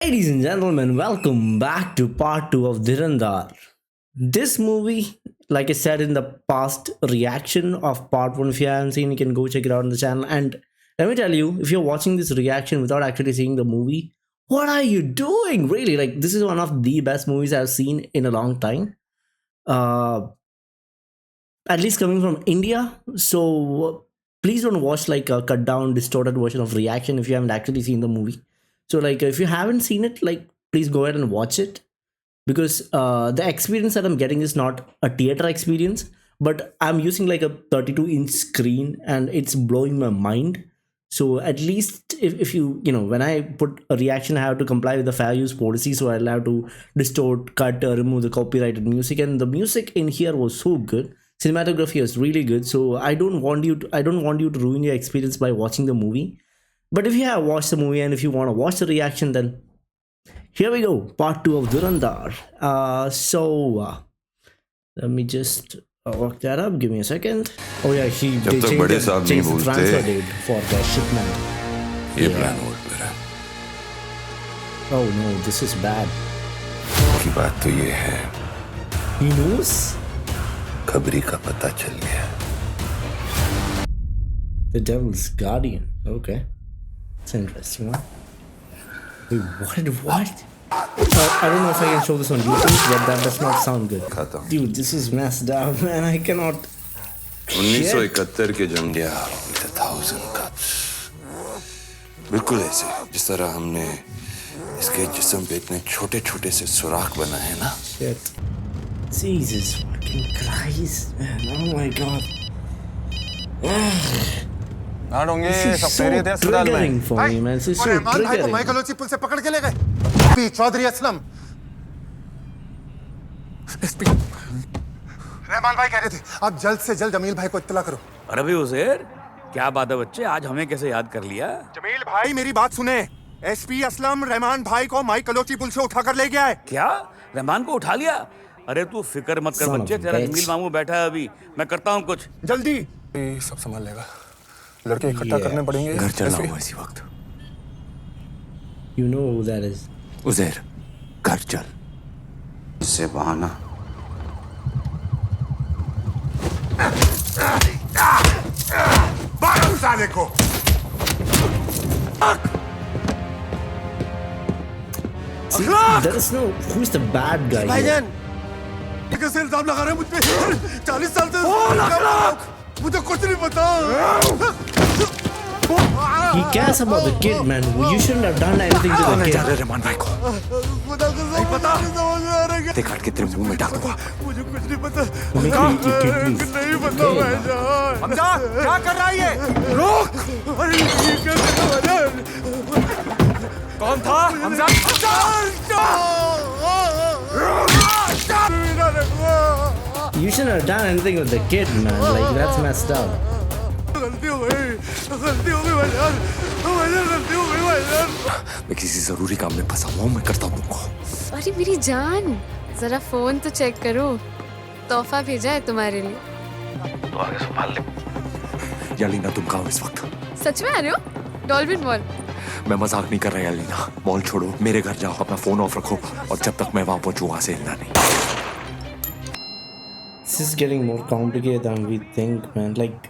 Ladies and gentlemen, welcome back to part 2 of Dhirandhar. This movie, like I said in the past reaction of part 1, if you haven't seen, you can go check it out on the channel. And let me tell you, if you're watching this reaction without actually seeing the movie, what are you doing? Really, like, this is one of the best movies I've seen in a long time. At least coming from India. So please don't watch like a cut down, distorted version of reaction if you haven't actually seen the movie. So like if you haven't seen it, like please go ahead and watch it, because the experience that I'm getting is not a theater experience, but I'm using like a 32-inch screen and it's blowing my mind. So at least if you when I put a reaction, I have to comply with the fair use policy, so I'll have to distort, cut, remove the copyrighted music, and the music in here was so good. Cinematography is really good, so I don't want you to ruin your experience by watching the movie. But if you have watched the movie and if you want to watch the reaction, then here we go, part 2 of Dhurandhar. Let me just work that up. Give me a second. Oh yeah, they changed the transfer date for the shipment. ये plan vote मेरा Oh no, this is bad. की बात तो ये है He knows? खबरी का पता चल गया The Devil's Guardian. Okay. It's an interesting one. Wait, what? I don't know if I can show this on YouTube, but that does not sound good. खाता हूँ Dude, this is messed up, man. I cannot. 1971 के जंग with 1,000 cuts बिल्कुल ऐसे जिस तरह हमने इसके जिस्म पे इतने छोटे छोटे से सुराख बनाए हैं ना Shit. Jesus fucking Christ, man. Oh my god. होंगे This is so triggering for me, man. This is so Rahman भाई को triggering. माइकलोची पुल से पकड़ के ले गए पी चौधरी असलम रहमान भाई कह रहे थे आप जल्द से जल्द जमील भाई को इत्तला करो। अरे भाई उज़ैर, क्या बात है बच्चे, आज हमें कैसे याद कर लिया? जमील भाई मेरी बात सुने, एसपी असलम रहमान भाई को माइकलोची पुल से उठाकर ले गया है। क्या रहमान को उठा लिया? अरे तू फिक्र मत कर Son of बच्चे, a तेरा bitch. जमील मामू बैठा है अभी, मैं करता हूँ कुछ। जल्दी ये सब संभाल लेगा, लड़के इकट्ठा करने पड़ेंगे। घर चलना हुआ इसी वक्त। You know who that is. Uzair, घर चल। इससे बहाना मारो साले को। See, there is no. Who is the bad guy? Here? भाईजान कैसे इल्जाम लगा रहे हैं मुझ पे? 40 साल से मुझे कुछ नहीं पता। He cares about the kid, man. You shouldn't have done anything to the kid. Rahman भाई को खुदा कसम नहीं पता, समझ में आ रहा है। ते काट के तेरे मुंह में डाल दूंगा। मुझे कुछ नहीं पता। Make your kid please. नहीं पता भाईजान। हमजा क्या कर रहा है ये? रोक! अरे ये क्या कर रहा है? कौन था? Hamza! You shouldn't have done anything with the kid, man. Like that's messed up. गलती हो गई भाईजान, गलती हो गई भाईजान। मैं किसी जरूरी काम में फंसा हुआ हूँ, मैं करता हूँ तुमको। अरे मेरी जान, जरा फोन तो चेक करो, तोहफा भेजा है तुम्हारे लिए। तो आगे संभाल ले। यालीना तुम कहाँ हो इस वक्त? सच में आ रहे हो? Dolphin mall. मैं मजाक नहीं कर रहा यालीना, मॉल छोड़ो, मेरे घर जाओ, अपना फोन ऑफ रखो और जब तक मैं वहां पहुंचूं वहां से हिलना नहीं। This is getting more complicated than we think, man. Like,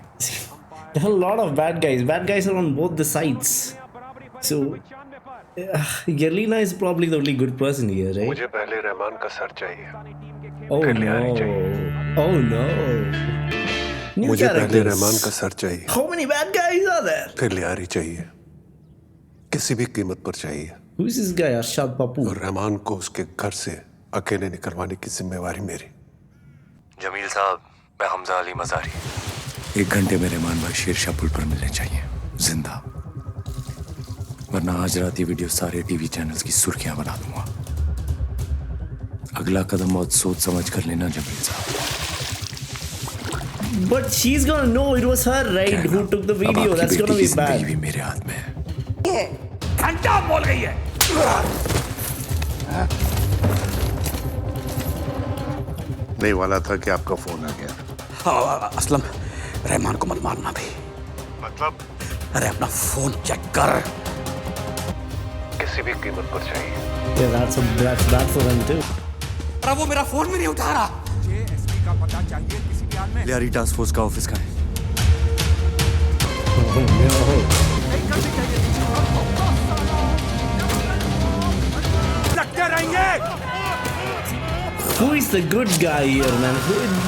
there are a lot of bad guys. Bad guys are on both the sides. So, Yerlina is probably the only good person here, right? मुझे पहले रहमान का sir चाहिए। Oh फिर ले no! आनी चाहिए। Oh no! New मुझे पहले characters. रहमान का सर चाहिए, How many bad guys are there? फिर लियारी चाहिए, किसी भी कीमत पर चाहिए। Who is this guy, Arshad Papu? और रहमान को उसके घर से अकेले निकलवाने की जिम्मेवारी मेरी। जमील साहब, मैं हमजा अली मज़ारी। 1 घंटे में रहमान भाई शेरशाह पुल पर मिलने चाहिए, जिंदा, वरना आज रात ये वीडियो सारे टीवी चैनल्स की सुर्खियां बना दूंगा। अगला कदम बहुत सोच समझ कर लेना जमील साहब। But she's gonna know it was her, right? Who took the video? That's gonna be bad. भी मेरे हाथ में है। घंटा बोल गई है। नहीं वाला था कि आपका फोन आ गया। असलम, रहमान को मत मारना भी। मतलब अरे अपना फोन चेक कर। किसी भी कीमत पर चाहिए। Yeah, that's bad for them too. वो मेरा फोन भी नहीं उठा रहा। मुझे एसपी का पता चाहिए किसी भी हाल में। लियारी टास्क फोर्स का ऑफिस कहाँ है? Oh no. लगते रहेंगे। Who is the good guy here, man?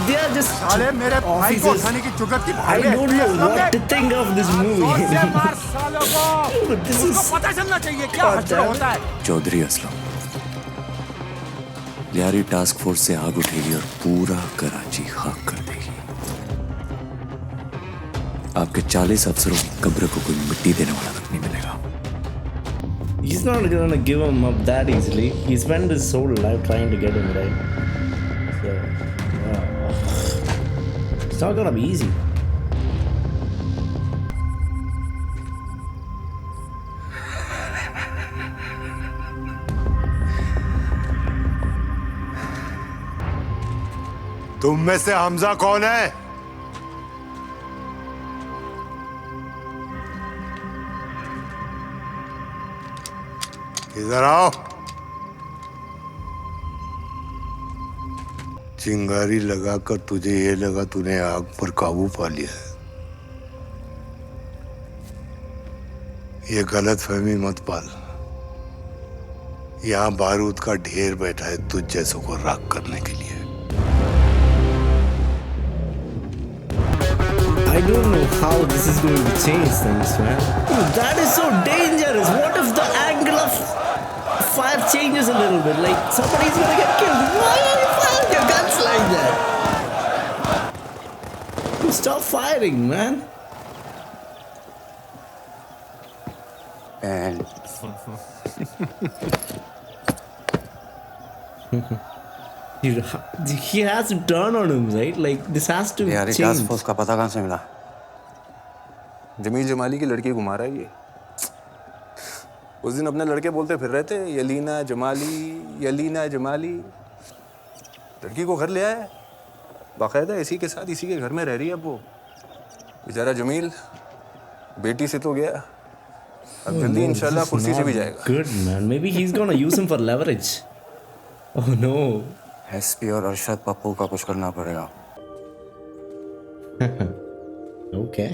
They are just साले मेरे भाई को officers. उठाने की जुर्रत की I भाई है। don't know what to think of this movie. जोर से मार सालों को। This is उसको पता चलना चाहिए क्या God हश्र damn it. होता है। चौधरी असलम, लियारी टास्क फोर्स से आग उठेगी और पूरा कराची खाक कर देगी। आपके 40 अफसरों की कब्र को कोई मिट्टी देने वाला तक नहीं मिलेगा। He's not gonna give him up that easily. He spent his whole life trying to get him right. So, it's not gonna be easy. तुम में से हमजा कौन है? इधर आओ। चिंगारी लगाकर तुझे ये लगा तूने आग पर काबू पा लिया है। ये गलत फहमी मत पाल। यहाँ बारूद का ढेर बैठा है तुझ जैसों को राख करने के लिए। I don't know how this is going to change things, man. Dude, that is so dangerous. What if the angle of fire changes a little bit? Like somebody's gonna get killed. Why are you firing your guns like that? Stop firing, man. And He has to turn on him, right? Like this has to Lyari change. Task force का पता कहाँ से मिला? जमील जमाली की लड़की घुमा रहा है ये। उस दिन अपने लड़के बोलते फिर रहे थे यलीना जमाली। लड़की को घर ले आया, बाकायदा इसी के साथ इसी के घर में रह रही है अब वो। बेचारा जमील बेटी से तो गया, अब जल्दी इंशाल्लाह कुर्सी से भी जाएगा। Good man. Maybe he's gonna use him for leverage. Oh no. SP और अरशद पप्पू का कुछ करना पड़ेगा। Okay.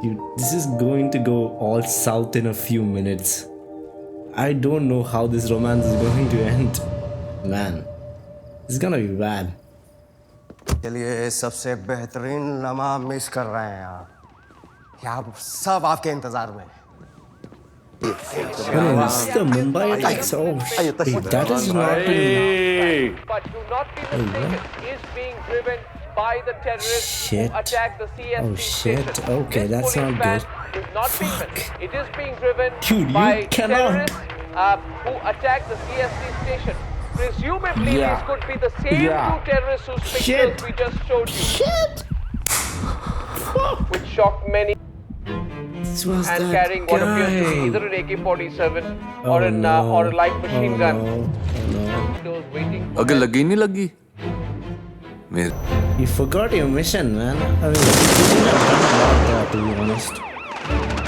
Dude, this is going to go all south in a few minutes. I don't know how this romance is going to end. Man, it's gonna be bad. चलिए सबसे बेहतरीन लम्हा miss कर रहे हैं आप। यहाँ सब आपके इंतजार में। Oh, no, this is the Mumbai attacks. Oh, shit. That is not in... But do not be mistaken, is being driven by the terrorists Shit. who attacked the CST Oh, shit. station. Okay, This that's police not van good. is not being driven. It is being driven Dude, you by cannot- terrorists who attacked the CST station. Presumably, Yeah. these could be the same Yeah. two terrorists whose Shit. pictures we just showed you, Shit! which shocked many, This was and that carrying what appears to be guy. either an AK-47 Oh, or no. or a light machine Oh, gun. no. Oh, no. Those waiting for अगर लगी नहीं लगी मेरे You forgot your mission, man. I mean, he shouldn't have done that, to be honest.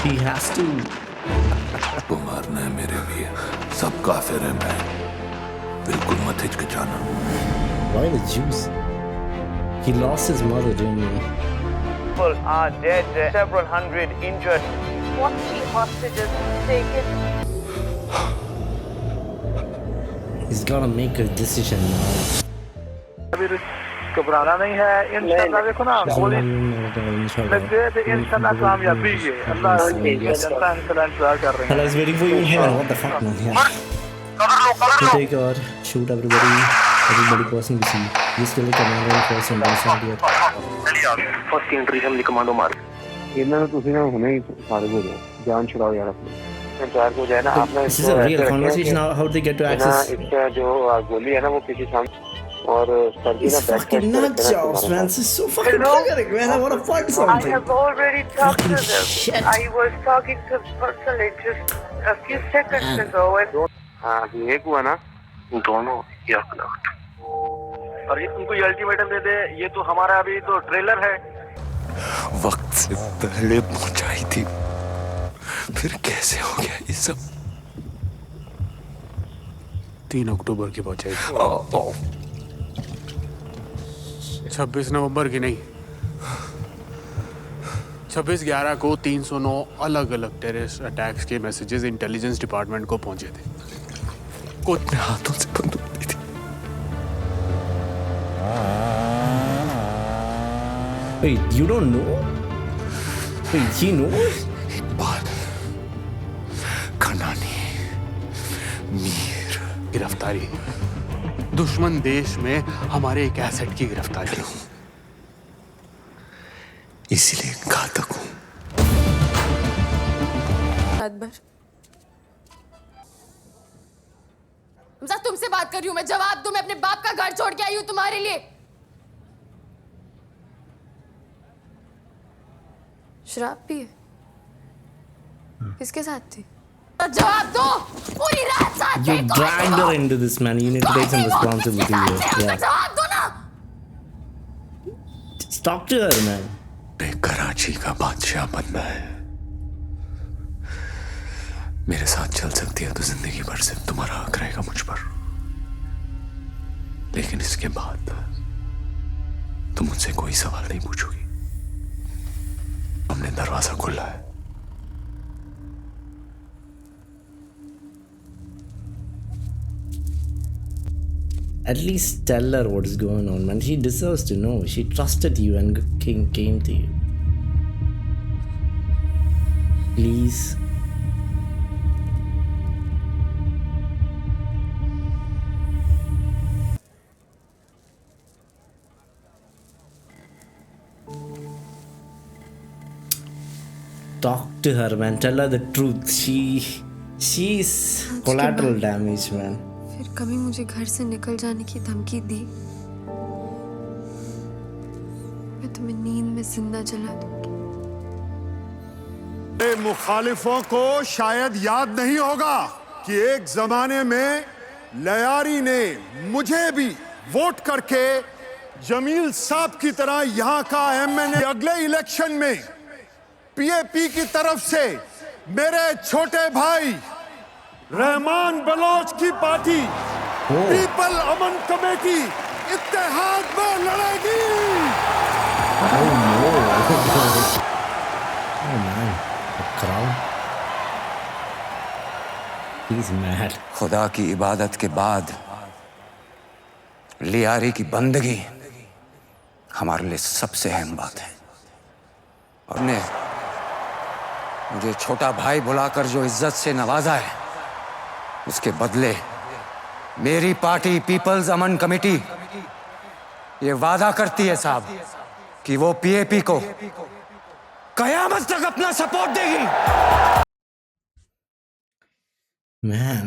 He has to... को मारना है मेरे लिए, सब काफिर है मैं, बिल्कुल मत हिचकिचाना। Why the Jews? He lost his mother, didn't he? people are dead, several hundred injured. 40 hostages taken. He's gotta make a decision now. घबराना नहीं है इंशाल्लाह। देखो ना गोली लग गए तो इंशाल्लाह कामयाबी है। अल्लाह जनता इंतजार कर रही है। Hello, I was waiting for you in heaven. What the fuck, man? Yeah. So take out, shoot everybody person we see. Just kill the commander and person. That's not yet. First entry हमने commando मार। ਇਹਨਾਂ ਨੂੰ ਤੁਸੀਂ ਨਾ ਹੁਣੇ ਹੀ ਸਾਰੇ ਹੋ ਜਾਓ ਜਾਨ ਛੁਡਾਓ यार अपनी इंतजार हो जाए ना आपने। This is a real conversation. How do they get to access? इसका जो गोली है ना वो किसी सामने और सर्दी It's ना back fucking nut jobs, man. This is so fucking triggering, man. I wanna find I something. have already talked to Fucking them. shit. I was talking to personally just a few seconds ago and हाँ एक हुआ ना दोनों एक लाख। और ये उनको ये अल्टीमेटम दे दे, ये तो हमारा अभी तो ट्रेलर है। वक्त से पहले पहुंचाई थी फिर कैसे हो गया ये सब? 3 अक्टूबर की पहुंचेगी। 26 नवंबर की नहीं, 26/11 को 309 अलग अलग टेररिस्ट अटैक्स के मैसेजेस इंटेलिजेंस डिपार्टमेंट को पहुंचे थे। अपने हाथों से बंदूक दी थी। Wait, you don't know? Wait, he knows? Iqbal, खनानी, Mir. गिरफ्तारी, दुश्मन देश में हमारे एक एसेट की गिरफ्तारी। इसीलिए घातक हूं। रात भर हमजा तुमसे बात कर रही हूँ, मैं जवाब दो। मैं अपने बाप का घर छोड़ के आई हूँ तुम्हारे लिए। शराब पिए? किसके साथ थी? जवाब दो। पूरी रात साथ You dragged her into this, man. You need to take some responsibility here. Yeah. जवाब दो ना। Just talk to her, man. Karachi का बादशाह बनना है। मेरे साथ चल सकती है तो जिंदगी भर सिर्फ तुम्हारा हक रहेगा मुझ पर, लेकिन इसके बाद तुम मुझसे कोई सवाल नहीं पूछोगी। हमने दरवाजा खोला है। At least tell her what's going on, man. She deserves to know. She trusted you and came to you. Please. Talk to her, man. Tell her the truth. She's collateral damage, man. फिर कभी मुझे घर से निकल जाने की धमकी दी, मैं तुम्हें नींद में जिंदा जला दूंगी। मुखालिफों को शायद याद नहीं होगा कि एक जमाने में लयारी ने मुझे भी वोट करके जमील साहब की तरह यहां का एमएनए, अगले इलेक्शन में पीएपी की तरफ से मेरे छोटे भाई रहमान बलोच की पार्टी पीपल अमन कमेटी इत्तेहाद में लड़ेगी। Oh man, the crowd. He's mad. खुदा की इबादत के बाद लियारी की बंदगी हमारे लिए सबसे अहम बात है। और ने मुझे छोटा भाई बुलाकर जो इज्जत से नवाजा है, उसके बदले मेरी पार्टी पीपल्स अमन कमेटी ये वादा करती है साहब कि वो पीएपी को कयामत तक अपना सपोर्ट देगी। Man,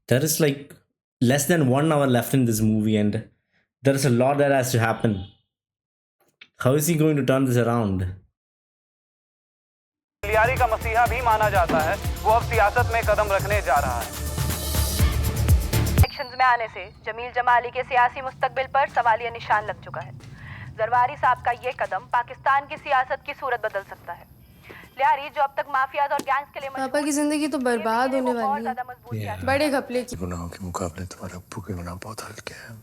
there is like less than 1 hour left in this movie, and there is a lot that has to happen. How is he going to turn this around? Lyari का मसीहा भी माना जाता है, वो अब सियासत में कदम रखने जा रहा है। इलेक्शंस में आने से जमील जमाली के सियासी मुस्तकबिल पर सवालिया निशान लग चुका है। जरवारी साहब का ये कदम पाकिस्तान की सियासत की सूरत बदल सकता है। लियारी जो अब तक माफियाज और गैंग्स के लिए पापा की जिंदगी तो बर्बाद होने वाली है, बड़े घपले की। गुनाहों के मुकाबले तुम्हारे अब्बू के गुनाह बहुत हल्के हैं।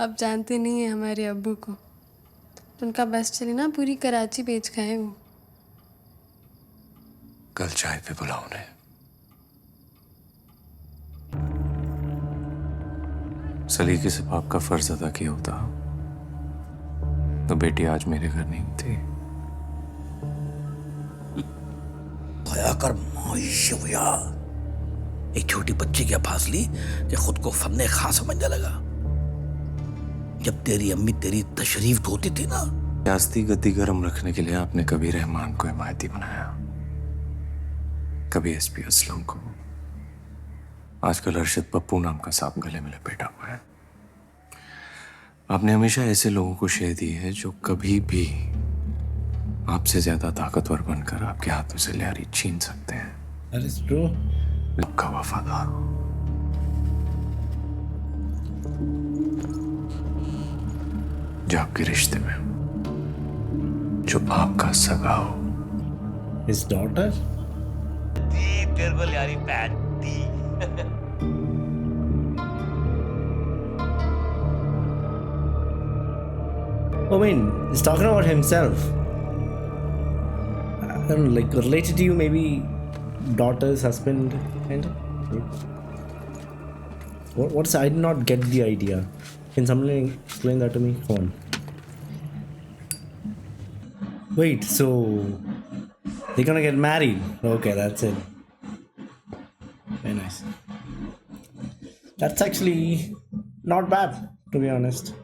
अब जानते नहीं है हमारे अब्बू को, उनका बस चले ना पूरी कराची बेच खाए वो। कल चाय पे बुलाओ उन्हें। सलीके से बाप का फर्ज अदा किया होता तो बेटी आज मेरे घर नहीं होती। दया कर माशिया, एक छोटी बच्ची क्या फासली कि खुद को फन्ने खां समझने लगा। जब तेरी अम्मी तेरी तशरीफ धोती थी ना, सियासती गद्दी गर्म रखने के लिए आपने कभी रहमान को हिमायती बनाया, कभी एसपी असलम को, आजकल अरशद पप्पू नाम का सांप गले में लपेटा हुआ है। आपने हमेशा ऐसे लोगों को शय दी है जो कभी भी आपसे ज्यादा ताकतवर बनकर आपके हाथों से लियारी छीन सकते हैं। That is true. आपका वफादार हो। जो आपके रिश्ते में जो बाप का सगा हो। His daughter? तेरे को यारी patty. I mean, he's talking about himself. I don't know, like related to you, maybe daughter's husband, kind of. What's? I did not get the idea. Can someone explain that to me? Come on. Wait, so they're gonna get married? Okay, that's it. Very nice. That's actually not bad, to be honest.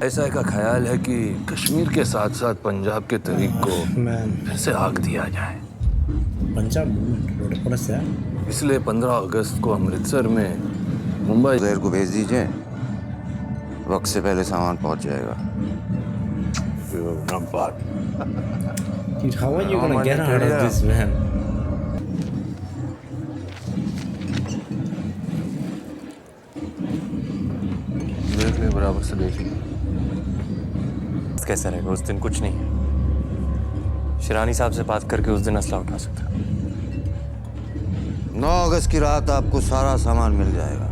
ऐसा का ख्याल है कि कश्मीर के साथ साथ पंजाब के तरीक को फिर से आग दिया जाए। पंजाब मूवमेंट इसलिए 15 अगस्त को अमृतसर में मुंबई उज़ैर को भेज दीजिए, वक्त से पहले सामान पहुंच जाएगा। Dude, how are you gonna get out of this, man? देख ले, बराबर से देख ले। कैसा रहेगा? उस दिन कुछ नहीं, शिरानी साहब से बात करके उस दिन असला उठा सकता। 9 अगस्त की रात आपको सारा सामान मिल जाएगा।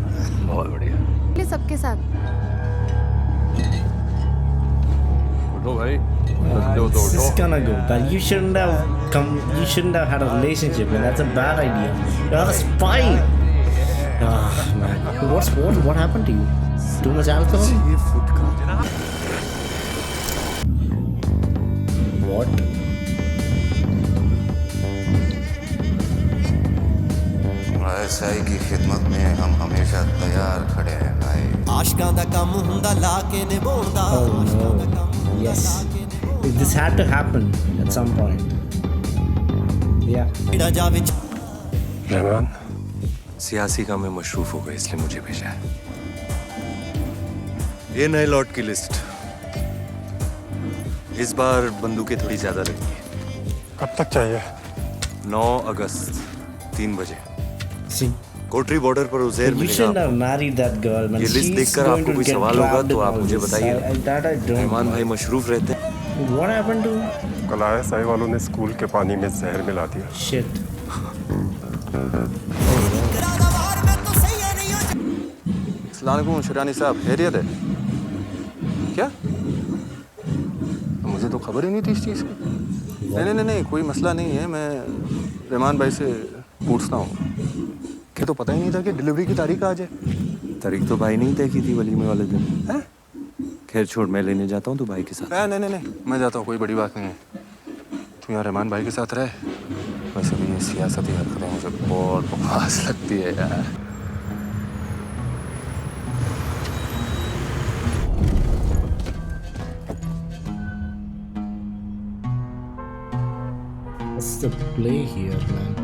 बहुत बढ़िया। सबके साथ उठो भाई, This is gonna go bad. You shouldn't have come. You shouldn't have had a relationship, man. That's a bad idea. You're a spy. Ah, man. What happened to you? Too much alcohol? What? ISI की खिदमत में हम हमेशा तैयार खड़े हैं भाई। आशकां दा काम हुंदा लाके निभाउंदा। Oh no. Yes. This had to happen at some point. Yeah. Rahman, सियासी काम में मशरूफ हो गए इसलिए मुझे भेजा है। ये नए लॉट की लिस्ट। इस बार बंदूकें थोड़ी ज्यादा लगी है। कब तक चाहिए? 9 अगस्त 3 बजे। See. कोटरी बॉर्डर पर उज़ैर You मिलेगा। shouldn't have married that girl, man. ये लिस्ट She's देखकर going आपको to कोई get सवाल होगा trapped तो in आप all मुझे this. बताइए। That I don't Rahman know. भाई मशरूफ रहते हैं। What happened to? कल आईएसआई वालों ने स्कूल के पानी में जहर मिला दिया। Shit. अस्सलाम वालेकुम शिरानी साहब, खैरियत है क्या? मुझे तो खबर ही नहीं थी इस चीज़ की। नहीं, कोई मसला नहीं है। मैं रहमान भाई से पूछता हूँ। कि तो पता ही नहीं था कि डिलीवरी की तारीख आज है। तारीख तो भाई नहीं तय की थी वलीमे वाले दिन। हैं? खैर छोड़, मैं लेने जाता हूँ तो भाई के साथ। नहीं, मैं जाता हूँ, कोई बड़ी बात नहीं है। तू यहाँ रहमान भाई के साथ रहे। वैसे भी ये सियासती हरकतें मुझे बहुत बकवास लगती है यार। What's the play here, man?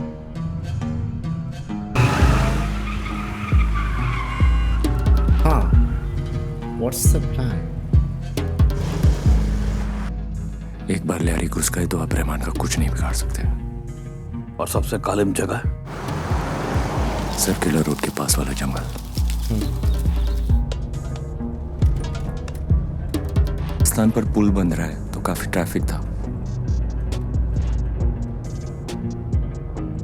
Huh? What's the plan? एक बार लियारी घुस गए तो आप रहमान का कुछ नहीं बिगाड़ सकते। और सबसे कालिम जगह सर्कुलर रोड के पास वाला जंगल। स्थान पर पुल बन रहा है तो काफी ट्रैफिक था,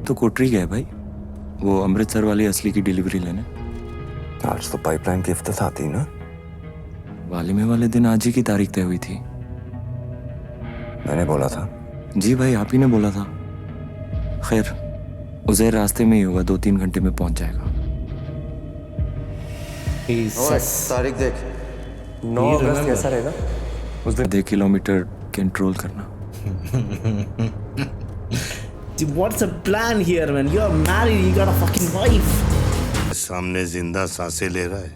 तो कोटरी गए भाई, वो अमृतसर वाली असली की डिलीवरी लेने। आज तो पाइपलाइन की इफ्तिताह थी ना? वालिमे वाले दिन आज ही की तारीख तय हुई थी। मैंने बोला था। जी भाई, आप ही ने बोला था। खैर, उज़ैर रास्ते में ही होगा, 2-3 घंटे में पहुंच जाएगा। तारीख देख। 9 अगस्त कैसा रहेगा? उस दिन 1 किलोमीटर कंट्रोल करना। Dude, what's the plan here, man? You're married, you got a fucking wife. सामने जिंदा सांसें ले रहा है,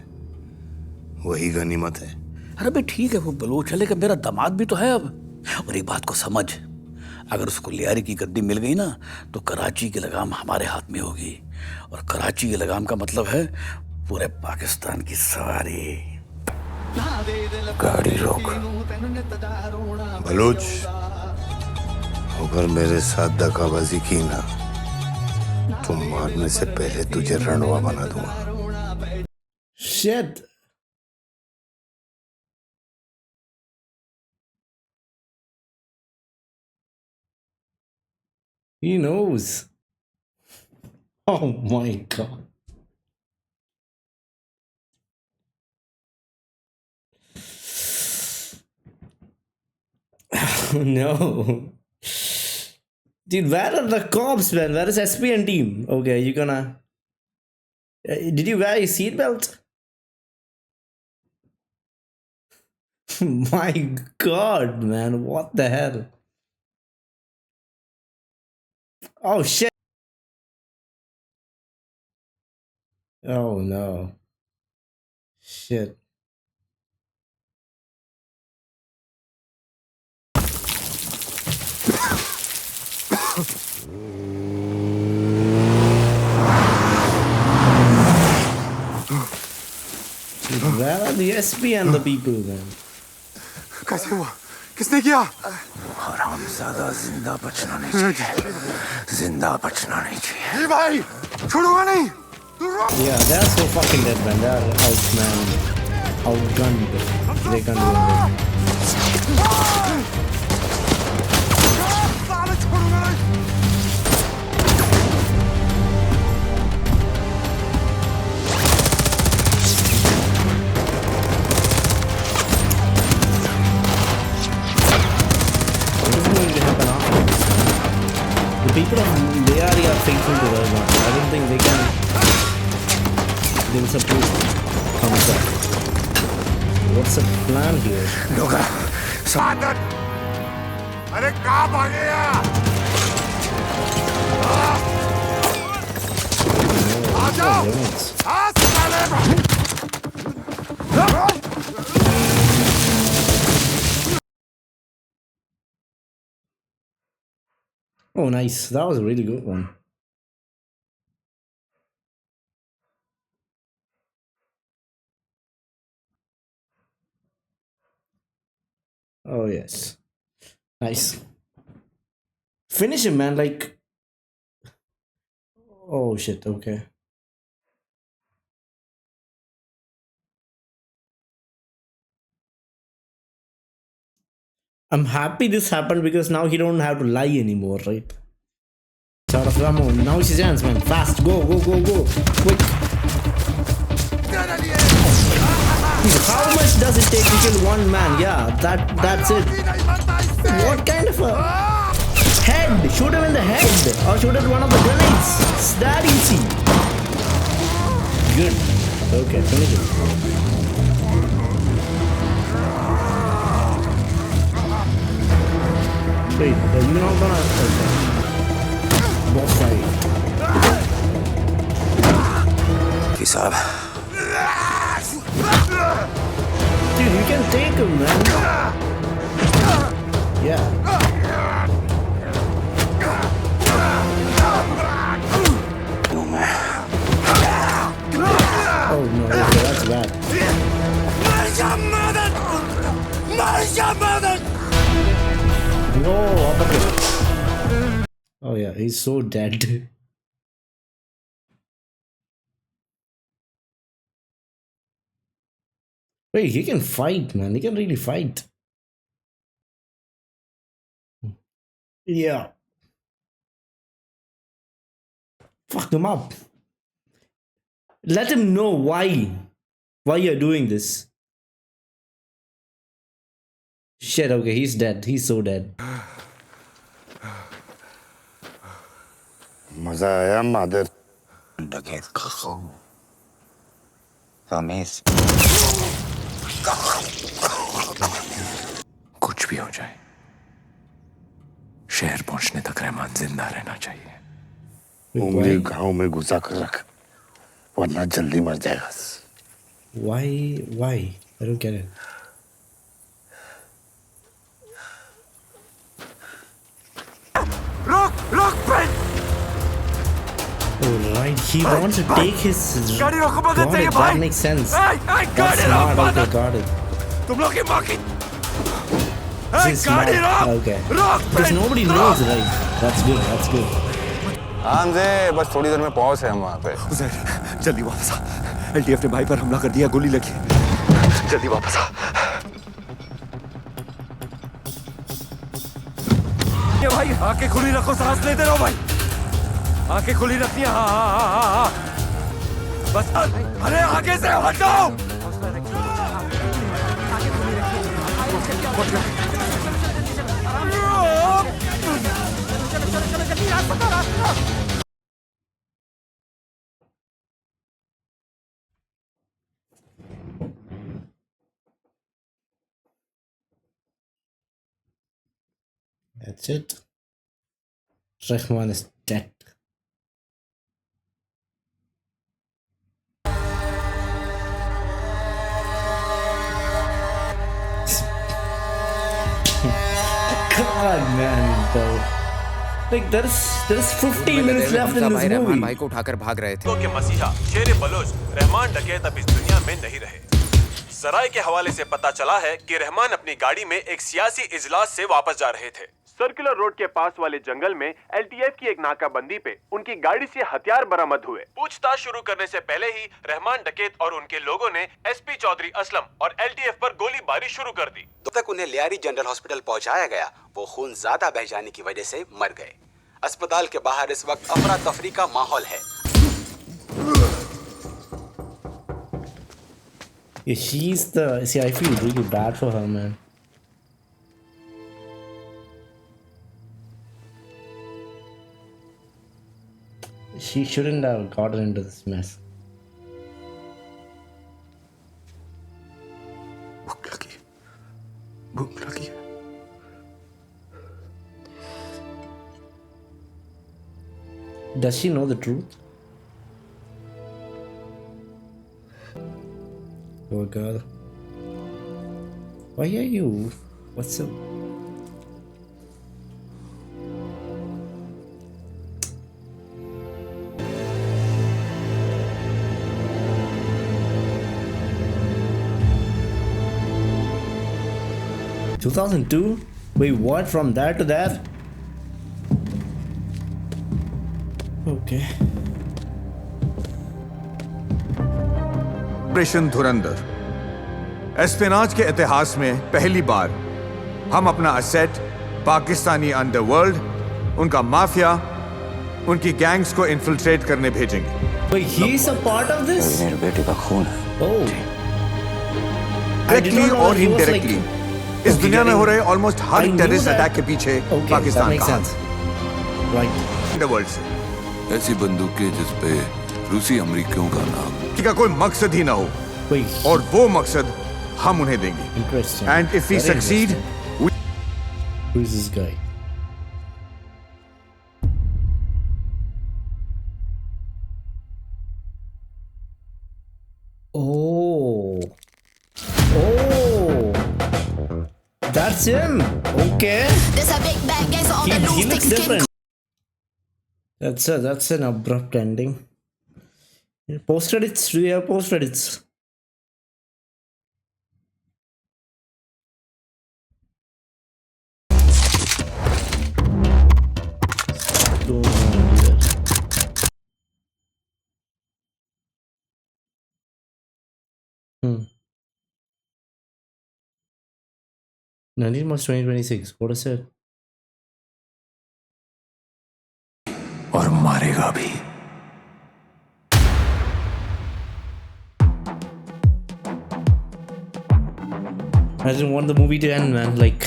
वही गनीमत है। अरे भाई ठीक है, वो बलोच है, लेकिन मेरा दामाद भी तो है अब। और एक बात को समझ, अगर उसको लियारी की गद्दी मिल गई ना तो कराची की लगाम हमारे हाथ में होगी, और कराची की लगाम का मतलब है पूरे पाकिस्तान की सवारी। गाड़ी रोक। बलूच, अगर मेरे साथ दगाबाजी की ना तो मारने से पहले तुझे रणवा बना दूंगा। Shit. He knows. Oh my god. No. Dude, where are the cops, man? Where is SP and team? Okay, you gonna... did you wear your seatbelt? My god, man. What the hell? Oh, shit. Oh, no. Shit. Where are the SP and the people, man? कैसे हुआ? किसने किया? हरामजादा जिंदा बचना नहीं चाहिए, जिंदा बचना नहीं चाहिए। ये भाई छोड़ूंगा नहीं। Yeah, they're so fucking dead, man. They're out, man. Outgunned. They can't do anything. साले छोड़ूंगा नहीं। The people of Liari are faithful to their one. I don't think they can. They were supposed to come back. What's the plan here? Doga सादत अरे कहाँ भागे यार आ जाओ आ साले Oh, nice. That was a really good one. Oh, yes. Nice. Finish him, man. Like... oh, shit. Okay. I'm happy this happened because now he don't have to lie anymore, right? Sort of Ramon. Now it's his chance, man. Fast. Go, go, go, go. Quick. How much does it take to kill one man? Yeah, that's it. What kind of a head? Shoot him in the head or shoot at one of the grenades. It's that easy. Good. Okay, finish it. Wait, are you not gonna... okay. Boss fight. साहब Dude, you can take him, man. Yeah. Oh no, okay, that's bad. No, uppercut. Oh yeah, he's so dead. Wait, he can fight, man. He can really fight. Yeah. Fuck him up. Let him know why you're doing this. Shit, okay, he's dead. He's so dead. मजा आया मादर डकैत का खून रमेश कुछ भी हो जाए शहर पहुंचने तक रहमान जिंदा रहना चाहिए। उंगली घाव में घुसा कर रख वरना जल्दी मर जाएगा। Why? I don't get it. Right, he wants to take his. गाड़ी रोको, मदद Got चाहिए it, भाई। that makes sense. गाड़ी That's रोक, smart. मदद। Okay, got it. तुम लोग की माँ की This is smart. गाड़ी रोक Okay. रोक Because nobody knows, right? That's good. That's good. हमजे बस थोड़ी देर में पहुंच है हम वहाँ पे। जल्दी वापस आ। एलटीएफ ने भाई पर हमला कर दिया, गोली लगी। जल्दी वापस आ। ये भाई आंखें खुली रखो, सांस लेते रहो भाई। आंखें खुली रखनी है, हाँ हाँ हाँ हाँ हाँ। बस अरे आगे से हटो। That's it. Rahman is dead. God, man, bro. Like there's 15 minutes left in this movie. भाई को उठाकर भाग रहे थे। के मसीहा शेर बलोच रहमान डकैत अब इस दुनिया में नहीं रहे। सराय के हवाले से पता चला है कि रहमान अपनी गाड़ी में एक सियासी इजलास से वापस जा रहे थे। सर्कुलर रोड के पास वाले जंगल में एलटीएफ की एक नाकाबंदी पे उनकी गाड़ी से हथियार बरामद हुए। पूछताछ शुरू करने से पहले ही रहमान डकैत और उनके लोगों ने एसपी चौधरी असलम और एलटीएफ पर गोलीबारी शुरू कर दी। जब तक उन्हें लियारी जनरल हॉस्पिटल पहुंचाया गया, वो खून ज्यादा बह जाने की वजह से मर गए। अस्पताल के बाहर इस वक्त अफरा तफरी का माहौल है। Yeah, see, I feel really bad for her, man. She shouldn't have gotten into this mess. भूख लगी है। Does she know the truth? Oh God. Why are you? What's up? (2002) Wait, what? From there to there? Okay. Operation धुरंधर। एस्पेनाज के इतिहास में पहली बार हम अपना asset Pakistani underworld, उनका माफिया, उनकी गैंग्स को इन्फिल्ट्रेट करने भेजेंगे। Wait, he's a part of this? मेरे बेटे का खून है। Oh. डायरेक्टली और इनडायरेक्टली इस दुनिया में हो रहे ऑलमोस्ट हर टेररिस्ट अटैक के पीछे पाकिस्तान का हाथ है। अंडरवर्ल्ड से ऐसी बंदूकें जिसपे रूसी अमेरिकियों का नाम का कोई मकसद ही ना हो, और वो मकसद हम उन्हें देंगे। And if we succeed, who is this guy? That's him. Okay. He looks different. That's an abrupt ending. Post credits. Do you have post credits? Hmm. 19 March 2026. What is it? और मारेगा भी। I just want the movie to end, man. Like,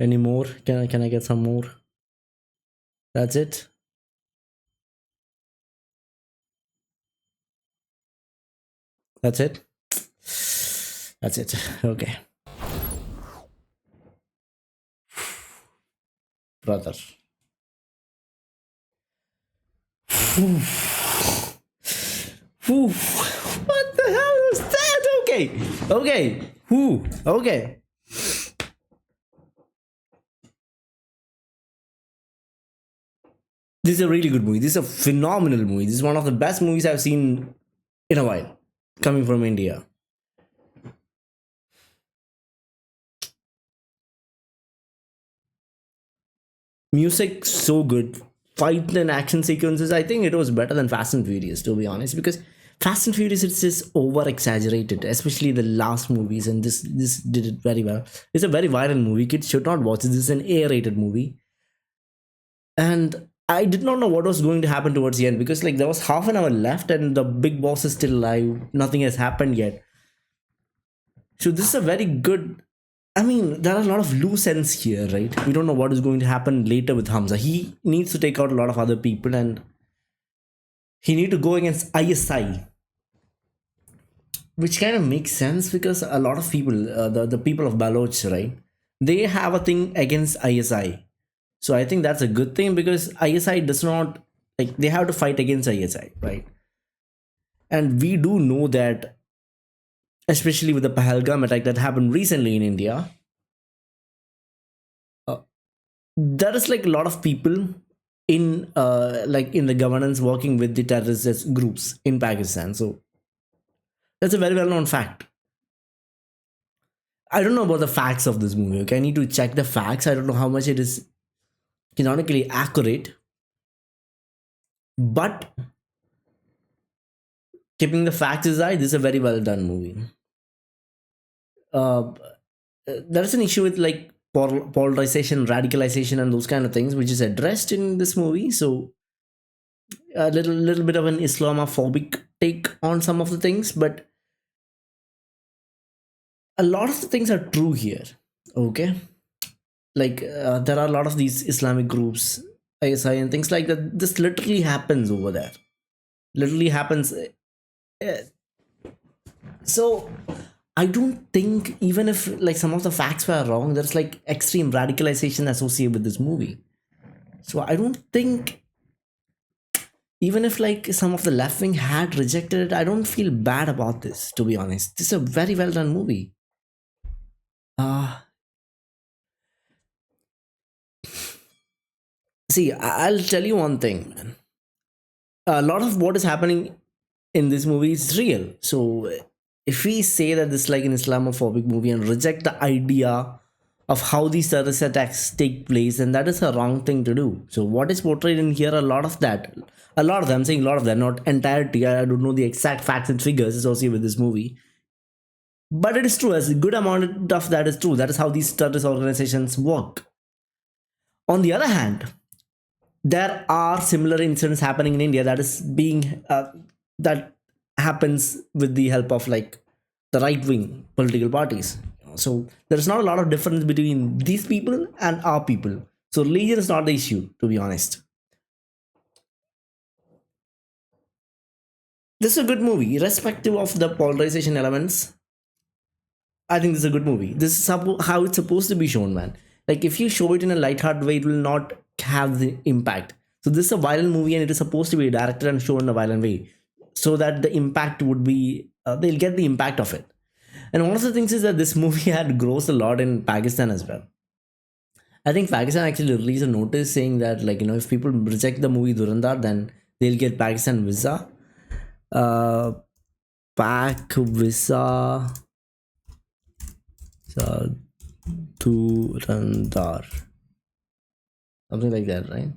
any more? Can I get some more? That's it. That's it. That's it. Okay. Brother. What the hell was that? Okay. Okay. This is a really good movie. This is a phenomenal movie. This is one of the best movies I've seen in a while, coming from India. Music so good. Fight and action sequences. I think it was better than Fast and Furious, to be honest, because Fast and Furious it's just over exaggerated, especially the last movies, and this did it very well. It's a very violent movie. Kids should not watch it. This is an A-rated movie, and I did not know what was going to happen towards the end because like there was half an hour left, and the big boss is still alive. Nothing has happened yet. So this is a very good. I mean, there are a lot of loose ends here, right? We don't know what is going to happen later with Hamza. He needs to take out a lot of other people, and he need to go against ISI, which kind of makes sense because a lot of people, the people of Baloch, right? They have a thing against ISI. So I think that's a good thing because ISI does not, like, they have to fight against ISI, right? And we do know that, especially with the Pahalgam attack that happened recently in India, there is like a lot of people in in the governance working with the terrorist groups in Pakistan. So that's a very well-known fact. I don't know about the facts of this movie. Okay, I need to check the facts. I don't know how much it is canonically accurate, but keeping the facts aside, this is a very well done movie. There is an issue with like polarization, radicalization, and those kind of things, which is addressed in this movie. So a little bit of an Islamophobic take on some of the things, but a lot of the things are true here. Okay, like there are a lot of these Islamic groups, ISI, and things like that. This literally happens over there. Literally happens. So I don't think, even if like some of the facts were wrong, there's like extreme radicalization associated with this movie. So I don't think, even if like some of the left wing had rejected it, I don't feel bad about this, to be honest. This is a very well done movie. See, I'll tell you one thing, man. A lot of what is happening in this movie is real. So if we say that this is like an Islamophobic movie and reject the idea of how these terrorist attacks take place, then that is a wrong thing to do. So what is portrayed in here, a lot of them, I'm saying a lot of them, not entirety. I don't know the exact facts and figures associated with this movie, but it is true. As a good amount of that is true. That is how these terrorist organizations work. On the other hand, there are similar incidents happening in India that is being that happens with the help of like the right wing political parties. So there is not a lot of difference between these people and our people. So religion is not the issue, to be honest. This is a good movie, irrespective of the polarization elements. I think this is a good movie. This is how it's supposed to be shown, man. Like if you show it in a lighthearted way, it will not have the impact. So this is a violent movie, and it is supposed to be directed and shown in a violent way, so that the impact would be they'll get the impact of it. And one of the things is that this movie had grossed a lot in Pakistan as well. I think Pakistan actually released a notice saying that, like, if people reject the movie Durandar, then they'll get Pakistan visa. Pak visa Durandar, something like that, right?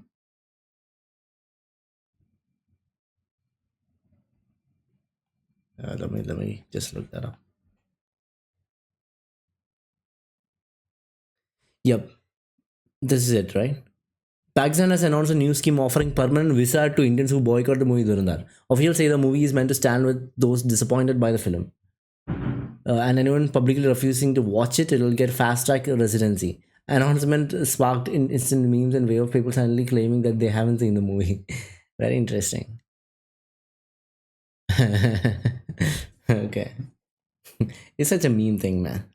Let me just look that up. Yep, this is it, right? Pakistan has announced a new scheme offering permanent visa to Indians who boycott the movie Durandar. Officials say the movie is meant to stand with those disappointed by the film. And anyone publicly refusing to watch it, will get fast-track residency. Announcement sparked instant memes and wave of people suddenly claiming that they haven't seen the movie. Very interesting. Okay. It's such a meme thing, man.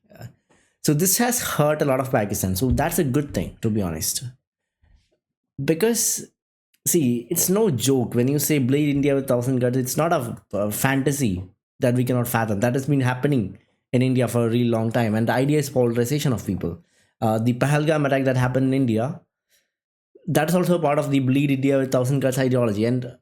So this has hurt a lot of Pakistan. So that's a good thing, to be honest. Because, see, it's no joke when you say Blade India with 1,000 guns. It's not a fantasy that we cannot fathom. That has been happening in India for a really long time. And the idea is polarization of people. The Pahalgam attack that happened in India, that is also a part of the Bleed India with Thousand Cuts ideology, and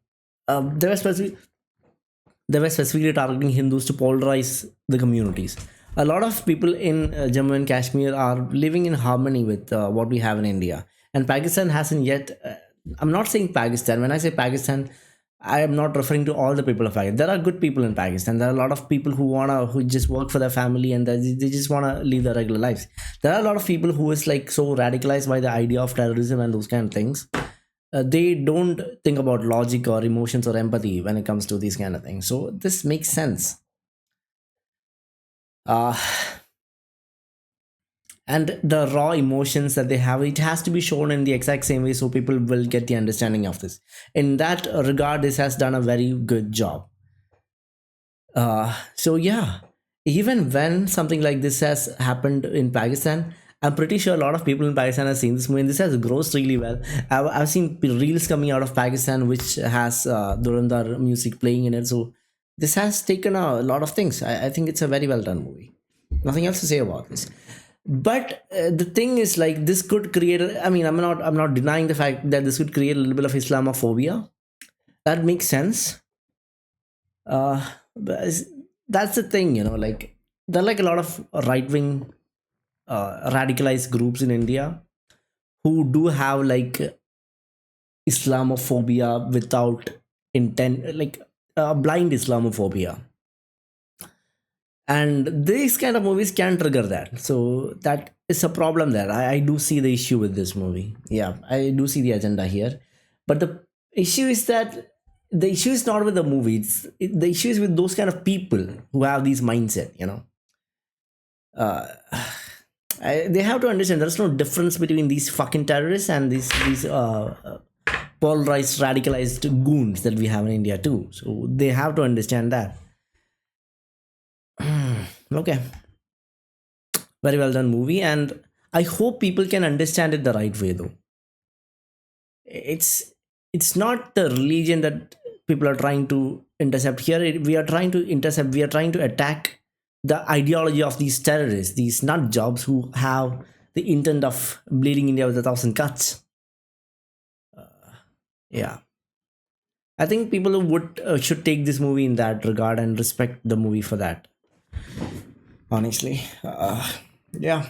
they were specifically targeting Hindus to polarize the communities. A lot of people in Jammu and Kashmir are living in harmony with what we have in India, and Pakistan hasn't yet. I'm not saying Pakistan. When I say Pakistan, I am not referring to all the people of Pakistan. There are good people in Pakistan. There are a lot of people who just work for their family and they just wanna live their regular lives. There are a lot of people who is like so radicalized by the idea of terrorism and those kind of things. They don't think about logic or emotions or empathy when it comes to these kind of things. So this makes sense. And the raw emotions that they have, it has to be shown in the exact same way so people will get the understanding of this. In that regard, this has done a very good job. So yeah, even when something like this has happened in Pakistan, I'm pretty sure a lot of people in Pakistan have seen this movie, and this has grossed really well. I've seen reels coming out of Pakistan which has Durandar music playing in it. So this has taken a lot of things. I think it's a very well done movie. Nothing else to say about this. But the thing is, like, this could create. I'm not denying the fact that this could create a little bit of Islamophobia. That makes sense. But that's the thing, like there are like a lot of right wing, radicalized groups in India who do have like Islamophobia without intent, like blind Islamophobia. And these kind of movies can trigger that. So that is a problem there. I do see the issue with this movie. Yeah, I do see the agenda here. But the issue is that the issue is not with the movie. The issue is with those kind of people who have these mindset, they have to understand there's no difference between these fucking terrorists and these polarized, radicalized goons that we have in India too. So they have to understand that. Okay, very well done movie, and I hope people can understand it the right way though. It's not the religion that people are trying to intercept here. We are trying to attack the ideology of these terrorists, these nut jobs who have the intent of bleeding India with 1,000 cuts. Yeah, I think people should take this movie in that regard and respect the movie for that. Honestly, yeah,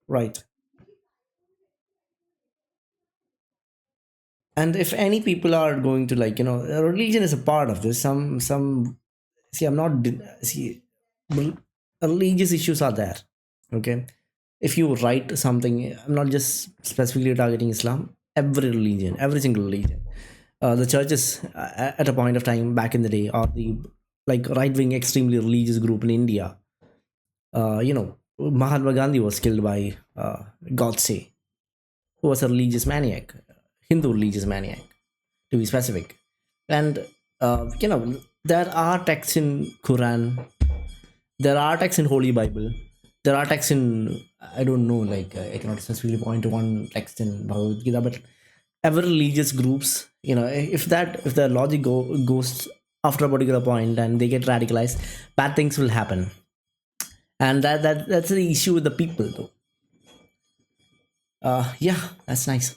right. And if any people are going to religion is a part of this. Some see, I'm not religious issues are there. Okay, if you write something, I'm not just specifically targeting Islam. Every religion, every single religion, the churches at a point of time back in the day, or the right wing extremely religious group in India. Mahatma Gandhi was killed by Godse, who was a religious maniac, Hindu religious maniac, to be specific. And there are texts in Quran, there are texts in Holy Bible, there are texts in, I don't know, I cannot specifically point to one text in Bhagavad Gita, but every religious groups, if the logic goes after a particular point and they get radicalized, bad things will happen. And that's the issue with the people though. Yeah, that's nice.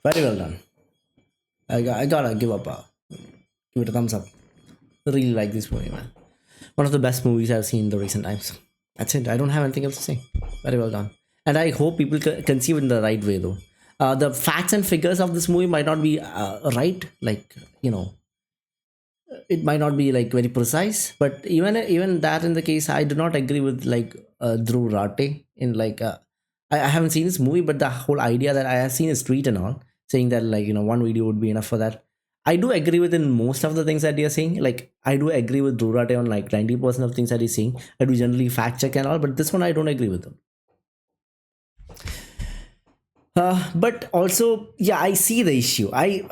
Very well done. I gotta give it a thumbs up. I really like this movie, man. One of the best movies I've seen in the recent times. That's it. I don't have anything else to say. Very well done. And I hope people conceive it in the right way though. The facts and figures of this movie might not be right, it might not be very precise, but even that in the case, I do not agree with Dhruv Rathi in I haven't seen this movie, but the whole idea that I have seen his tweet and all saying that one video would be enough for that. I do agree with in most of the things that they are saying. I do agree with Dhruv Rathi on 90% of things that he's saying. I do generally fact check and all, but this one I don't agree with him. But also, yeah, I see the issue. I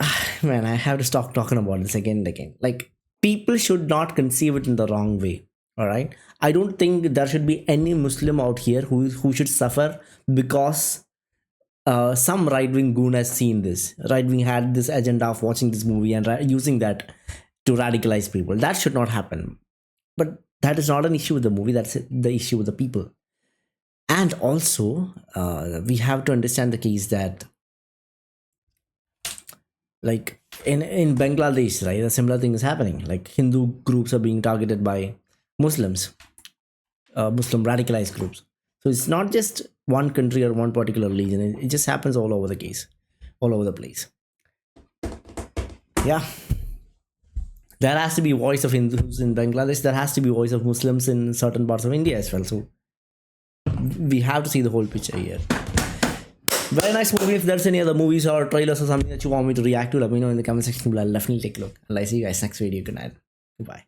have to stop talking about this again and again. People should not conceive it in the wrong way. All right. I don't think there should be any Muslim out here who should suffer because some right-wing goon has seen this. Right-wing had this agenda of watching this movie and using that to radicalize people. That should not happen. But that is not an issue with the movie. That's the issue with the people. And also, we have to understand the case that, like in Bangladesh, right, a similar thing is happening. Like Hindu groups are being targeted by Muslims, Muslim radicalized groups. So it's not just one country or one particular region. It just happens all over the case, all over the place. Yeah. There has to be voice of Hindus in Bangladesh. There has to be voice of Muslims in certain parts of India as well. So we have to see the whole picture here. Very nice movie. If there's any other movies or trailers or something that you want me to react to, let me know in the comment section below. I'll definitely take a look. And I'll see you guys next video. Good night. Goodbye.